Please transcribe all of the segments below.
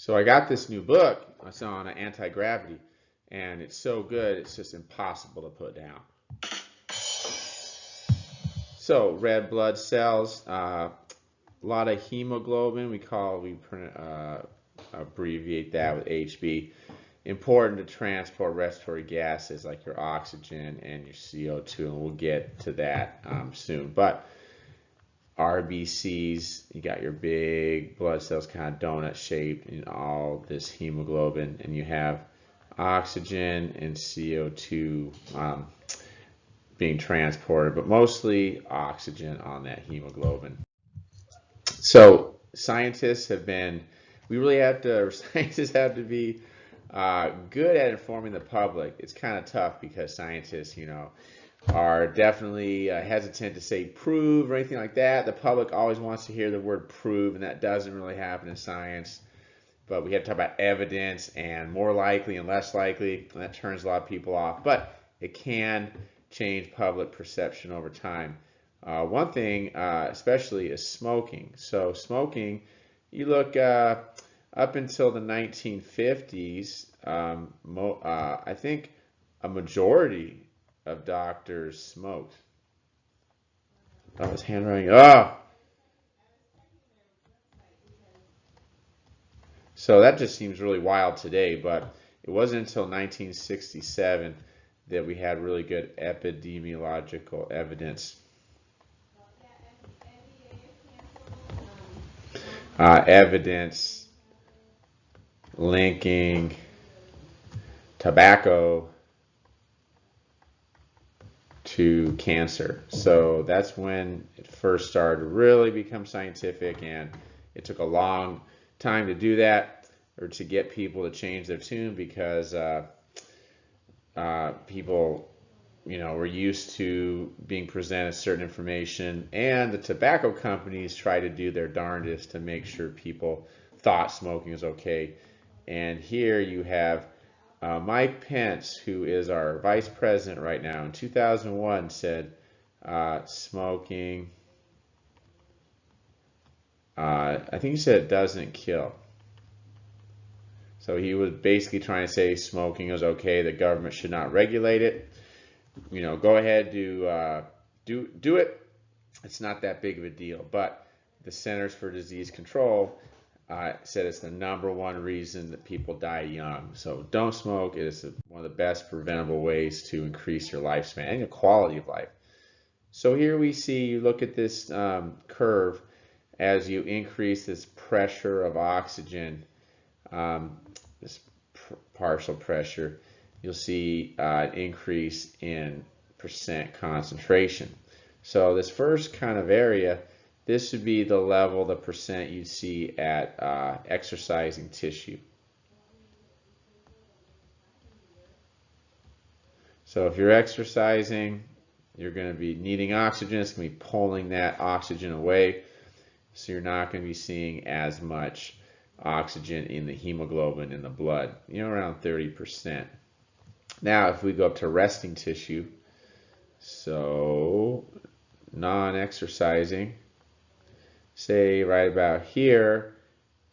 So I got this new book. It's on anti-gravity, and it's so good, it's just impossible to put down. So red blood cells, a lot of hemoglobin. We abbreviate that with HB. Important to transport respiratory gases like your oxygen and your CO2, and we'll get to that soon. But RBCs, you got your big blood cells, kind of donut shaped, and all this hemoglobin, and you have oxygen and CO2 being transported, but mostly oxygen on that hemoglobin. So scientists have been, scientists have to be good at informing the public. It's kind of tough because scientists, are definitely hesitant to say prove or anything like that. The public always wants to hear the word prove, and that doesn't really happen in science. But we have to talk about evidence and more likely and less likely, and that turns a lot of people off. But it can change public perception over time. One thing especially is smoking. So smoking, you look up until the 1950s, I think a majority of doctors smoked. That was handwriting. Oh! So that just seems really wild today, but it wasn't until 1967 that we had really good epidemiological evidence. Evidence linking tobacco to cancer. So that's when it first started to really become scientific, and it took a long time to do that, or to get people to change their tune, because people, were used to being presented certain information, and the tobacco companies try to do their darndest to make sure people thought smoking was okay. And here you have Mike Pence, who is our vice president right now, in 2001 said smoking, I think he said it doesn't kill. So he was basically trying to say smoking is okay, the government should not regulate it. Go ahead, do it. It's not that big of a deal. But the Centers for Disease Control said it's the #1 reason that people die young. So don't smoke. It is one of the best preventable ways to increase your lifespan and your quality of life. So here we see, you look at this curve, as you increase this pressure of oxygen, this partial pressure, you'll see an increase in percent concentration. So this first kind of area, this would be the level, the percent you see at exercising tissue. So if you're exercising, you're going to be needing oxygen. It's going to be pulling that oxygen away. So you're not going to be seeing as much oxygen in the hemoglobin in the blood, around 30%. Now, if we go up to resting tissue, so non-exercising, say right about here,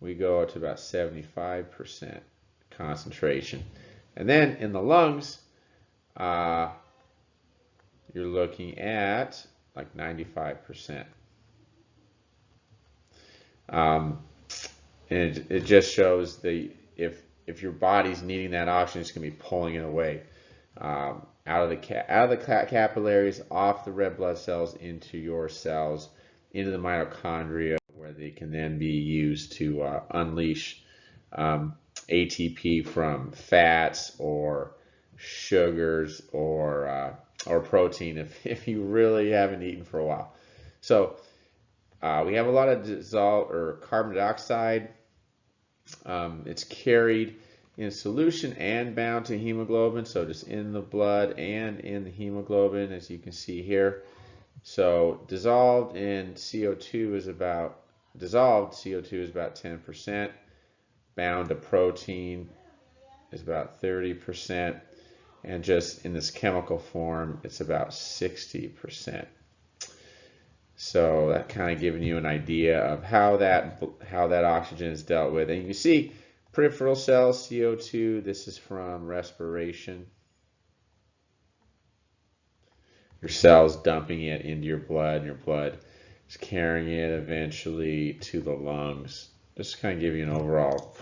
we go to about 75% concentration. And then in the lungs, you're looking at like 95%. And it just shows if your body's needing that oxygen, it's going to be pulling it away out of the capillaries, off the red blood cells, into your cells, into the mitochondria, where they can then be used to unleash ATP from fats or sugars or protein if you really haven't eaten for a while. So we have a lot of dissolved or carbon dioxide. It's carried in solution and bound to hemoglobin, so just in the blood and in the hemoglobin, as you can see here. So dissolved CO2 is about 10%. Bound to protein is about 30%, and just in this chemical form, it's about 60%. So that kind of giving you an idea of how that oxygen is dealt with. And you can see Peripheral cells, CO2, this is from respiration. Your cells dumping it into your blood, and your blood is carrying it eventually to the lungs. Just to kind of give you an overall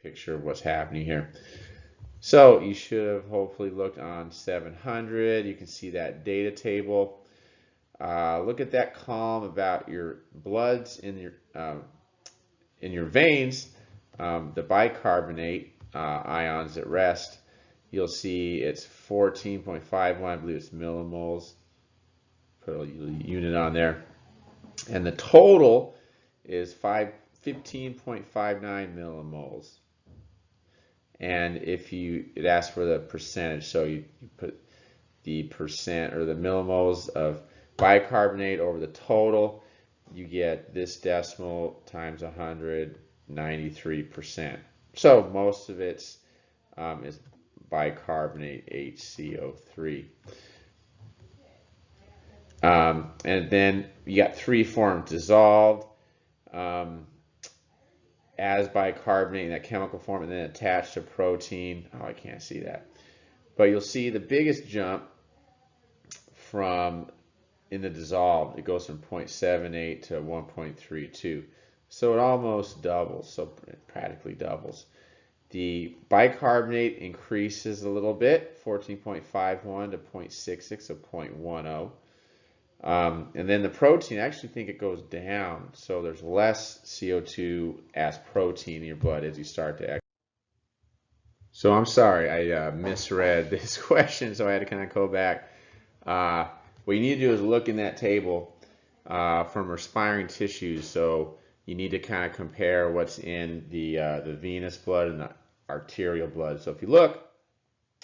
picture of what's happening here. So you should have hopefully looked on 700. You can see that data table. Look at that column about your bloods in your veins, the bicarbonate ions at rest. You'll see it's 14.51, I believe it's millimoles. Put a unit on there. And the total is 15.59 millimoles. And if it asks for the percentage, so you put the percent or the millimoles of bicarbonate over the total, you get this decimal times 100, 93%. So most of it is bicarbonate HCO3. And then you got three forms: dissolved as bicarbonate in that chemical form, and then attached to protein. Oh, I can't see that. But you'll see the biggest jump in the dissolved. It goes from 0.78 to 1.32. So it almost doubles, so it practically doubles. The bicarbonate increases a little bit, 14.51 to 0.66, so 0.10. And then the protein, I actually think it goes down, so there's less CO2 as protein in your blood as you start to exercise. So I'm sorry, I misread this question, so I had to kind of go back. What you need to do is look in that table from respiring tissues. So you need to kind of compare what's in the venous blood and the arterial blood. So if you look,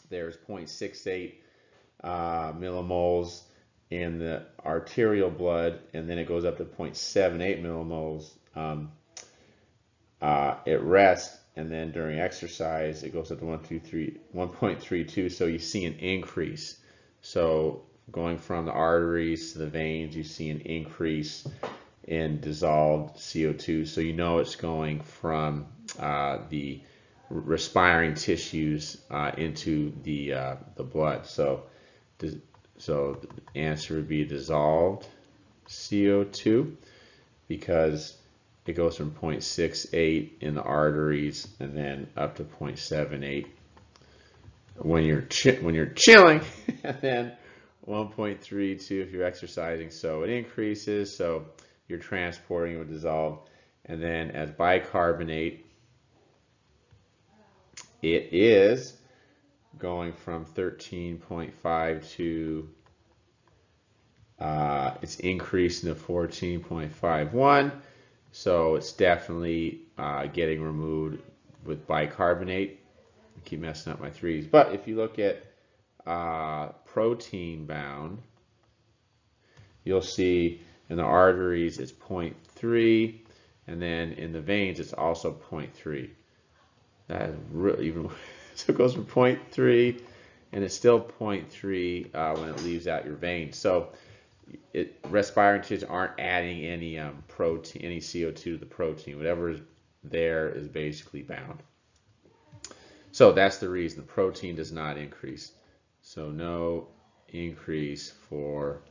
there's 0.68 millimoles in the arterial blood, and then it goes up to 0.78 millimoles at rest, and then during exercise it goes up to 1.32. So you see an increase. So going from the arteries to the veins, you see an increase in dissolved CO2. So you know it's going from the respiring tissues into the blood. So the answer would be dissolved CO2, because it goes from 0.68 in the arteries and then up to 0.78 when you're chilling, and then 1.32 if you're exercising. So it increases, so you're transporting with dissolved. And then as bicarbonate, it is going from 13.5 to it's increasing to 14.51. So it's definitely getting removed with bicarbonate. I keep messing up my threes. But if you look at protein bound, you'll see in the arteries it's 0.3, and then in the veins it's also 0.3. That is really even so it goes from 0.3 and it's still 0.3 when it leaves out your veins. So respiring tissues aren't adding any protein, any CO2 to the protein. Whatever is there is basically bound. So that's the reason the protein does not increase. So no increase for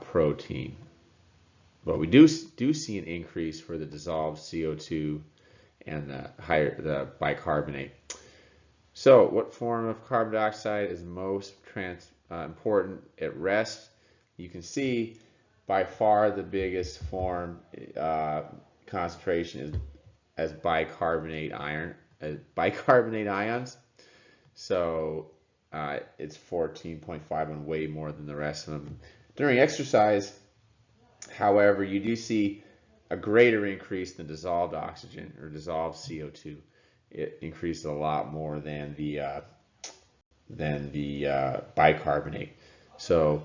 protein. But we do see an increase for the dissolved CO2 and the bicarbonate. So what form of carbon dioxide is most important at rest? You can see by far the biggest form concentration is as bicarbonate ions. So it's 14.51, way more than the rest of them. During exercise, however, you do see a greater increase than dissolved oxygen or dissolved CO2. It increases a lot more than the bicarbonate. So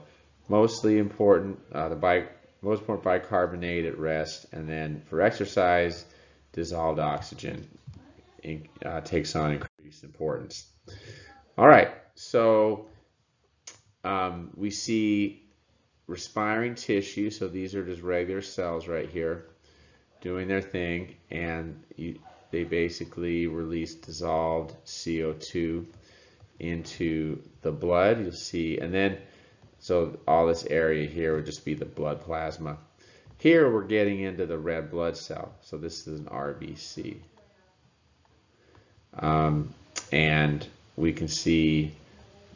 mostly important, most important bicarbonate at rest, and then for exercise, dissolved oxygen takes on increased importance. All right, so we see respiring tissue. So these are just regular cells right here doing their thing, and they basically release dissolved CO2 into the blood. You'll see, and then so all this area here would just be the blood plasma. Here we're getting into the red blood cell. So this is an RBC. And we can see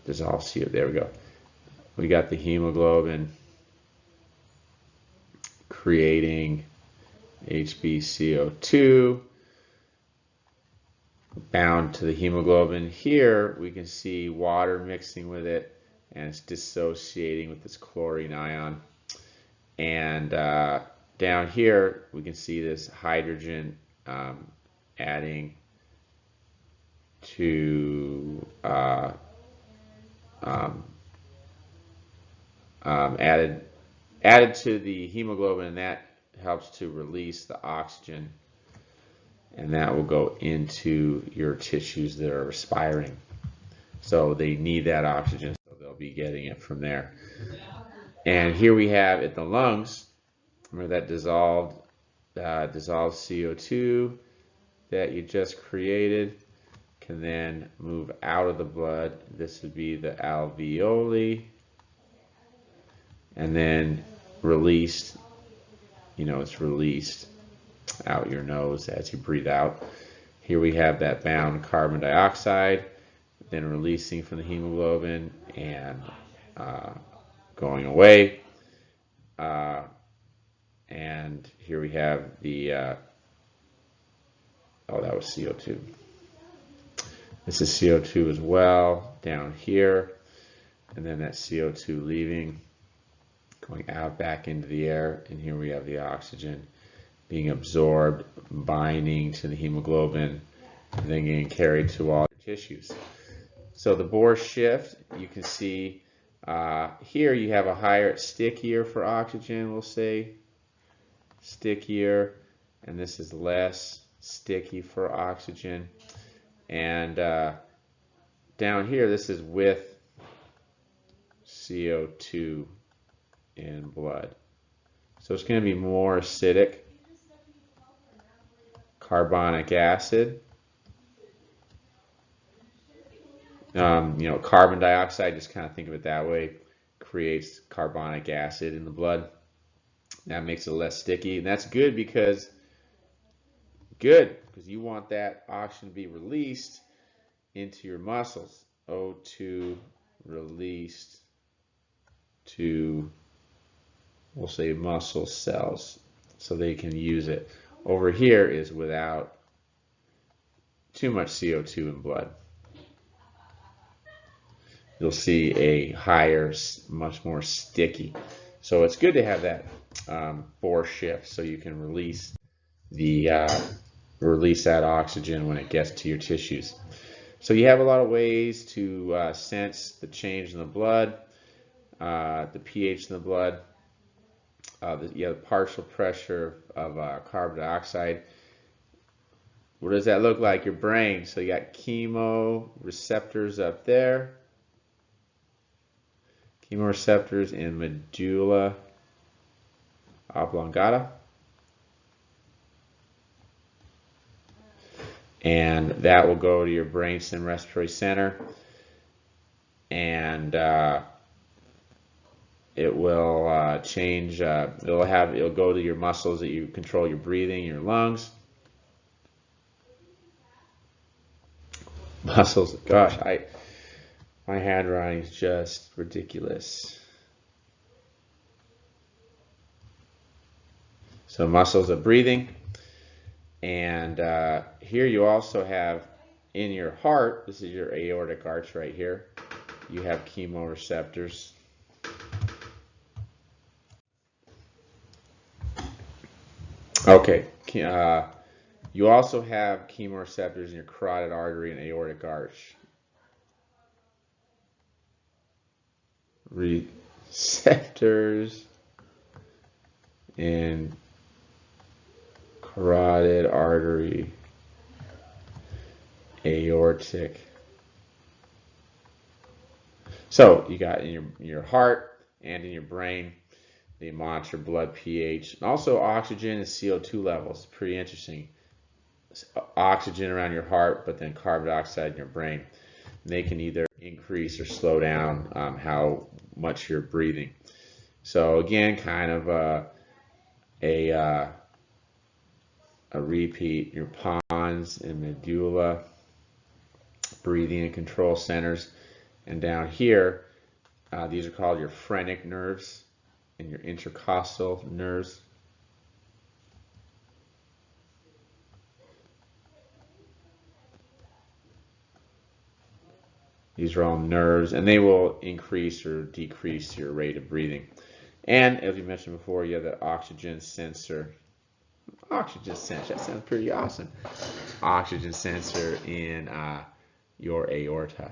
dissolved CO2. There we go. We got the hemoglobin creating HbCO2 bound to the hemoglobin. Here we can see water mixing with it, and it's dissociating with this chlorine ion. And down here we can see this hydrogen adding to added to the hemoglobin, and that helps to release the oxygen, and that will go into your tissues that are respiring. So they need that oxygen, so they'll be getting it from there. And here we have at the lungs, remember that dissolved CO2 that you just created can then move out of the blood. This would be the alveoli, and then released, it's released out your nose as you breathe out. Here we have that bound carbon dioxide, then releasing from the hemoglobin and going away. And here we have the, that was CO2. This is CO2 as well, down here. And then that CO2 leaving, going out back into the air. And here we have the oxygen being absorbed, binding to the hemoglobin, and then getting carried to all your tissues. So the Bohr shift, you can see here you have a higher, stickier for oxygen, we'll say. Stickier, and this is less sticky for oxygen. And down here, this is with CO2 in blood. So it's going to be more acidic. Carbonic acid. Carbon dioxide, just kind of think of it that way, creates carbonic acid in the blood. That makes it less sticky, and that's good because you want that oxygen to be released into your muscles. O2 released to, we'll say, muscle cells so they can use it. Over here is without too much CO2 in blood. You'll see a higher, much more sticky. So it's good to have that Bohr shift so you can release that oxygen when it gets to your tissues. So you have a lot of ways to sense the change in the blood, the pH in the blood, the partial pressure of carbon dioxide. What does that look like? Your brain. So you got chemoreceptors up there. Chemoreceptors in medulla oblongata. And that will go to your brainstem respiratory center, and it will change. It'll go to your muscles that you control your breathing, your lungs. Muscles. Gosh, my handwriting is just ridiculous. So muscles of breathing. And here you also have in your heart, this is your aortic arch right here, you have chemoreceptors. Okay, you also have chemoreceptors in your carotid artery and aortic arch. Receptors in carotid artery, aortic. So you got in your heart and in your brain, they monitor blood pH. And also oxygen and CO2 levels. Pretty interesting. oxygen around your heart, but then carbon dioxide in your brain. They can either increase or slow down how much you're breathing. So again, kind of a repeat: your pons and medulla, breathing and control centers, and down here, these are called your phrenic nerves and your intercostal nerves. These are all nerves, and they will increase or decrease your rate of breathing. And as we mentioned before, you have the oxygen sensor. Oxygen sensor, that sounds pretty awesome. Oxygen sensor in your aorta.